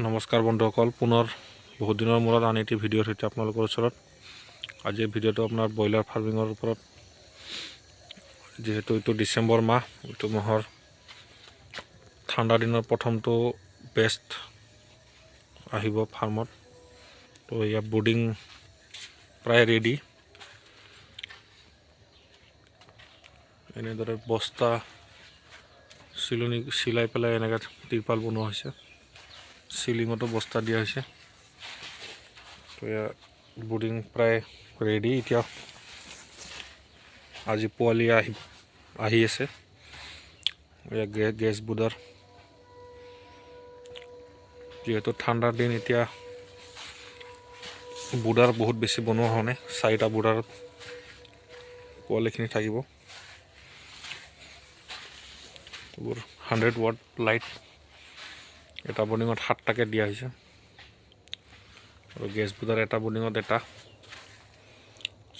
নমস্কাৰ বন্ধুসকল, পুনৰ বহুত দিনৰ মূৰত আন এটি ভিডিঅ'ৰ সৈতে আপোনালোকৰ ওচৰত। আজি ভিডিঅ'টো আপোনাৰ ব্ৰইলাৰ ফাৰ্মিঙৰ ওপৰত। যিহেতু এইটো ডিচেম্বৰ মাহ, এইটো মাহৰ ঠাণ্ডা দিনৰ প্ৰথমটো বেষ্ট আহিব ফাৰ্মত। তো ইয়াত ব্ৰুডিং প্ৰায় ৰেডি। এনেদৰে বস্তা চিলাই পেলাই এনেকৈ তিৰপাল বনোৱা হৈছে। চিলিঙতো বস্তা দিয়া হৈছে। তো ইয়াৰ ব্ৰুডিং প্ৰায় ৰেডি। এতিয়া আজি পোৱালি আহি আছে। গেছ বুডাৰ, যিহেতু ঠাণ্ডাৰ দিন, এতিয়া বুডাৰ বহুত বেছি বনোৱা হোৱা নাই। 4টা বুডাৰত পোৱালিখিনি থাকিব। 100 ৱাট লাইট এটা বৰ্ডিঙত 7টাকৈ দিয়া হৈছে, আৰু গেছ বুডাৰ এটা বৰ্ডিঙত এটা,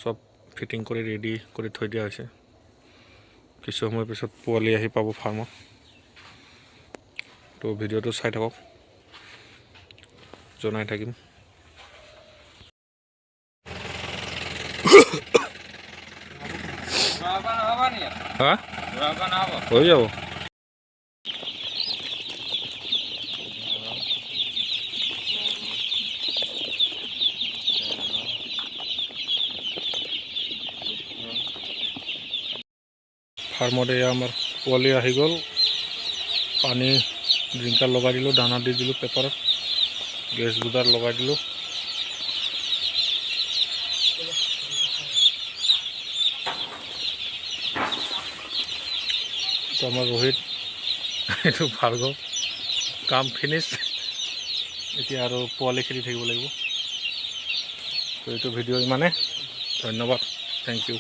চব ফিটিং কৰি ৰেডি কৰি থৈ দিয়া হৈছে। কিছু সময়ৰ পিছত পোৱালি আহি পাব ফাৰ্মত। তো ভিডিঅ'টো চাই থাকক, জনাই থাকিম। হৈ যাব। ফাৰ্মত এয়া আমাৰ পোৱালি আহি গ'ল। পানী ড্ৰিংকাৰ লগাই দিলোঁ, দানা দি দিলোঁ পেপাৰত, গেছ বুডাৰ লগাই দিলোঁ। তো আমাৰ ৰোহিত, এইটো ভাৰ্গৱ, কাম ফিনিছ। এতিয়া আৰু পোৱালি খেলি থাকিব লাগিব। তো এইটো ভিডিঅ' ইমানে। ধন্যবাদ, থেংক ইউ।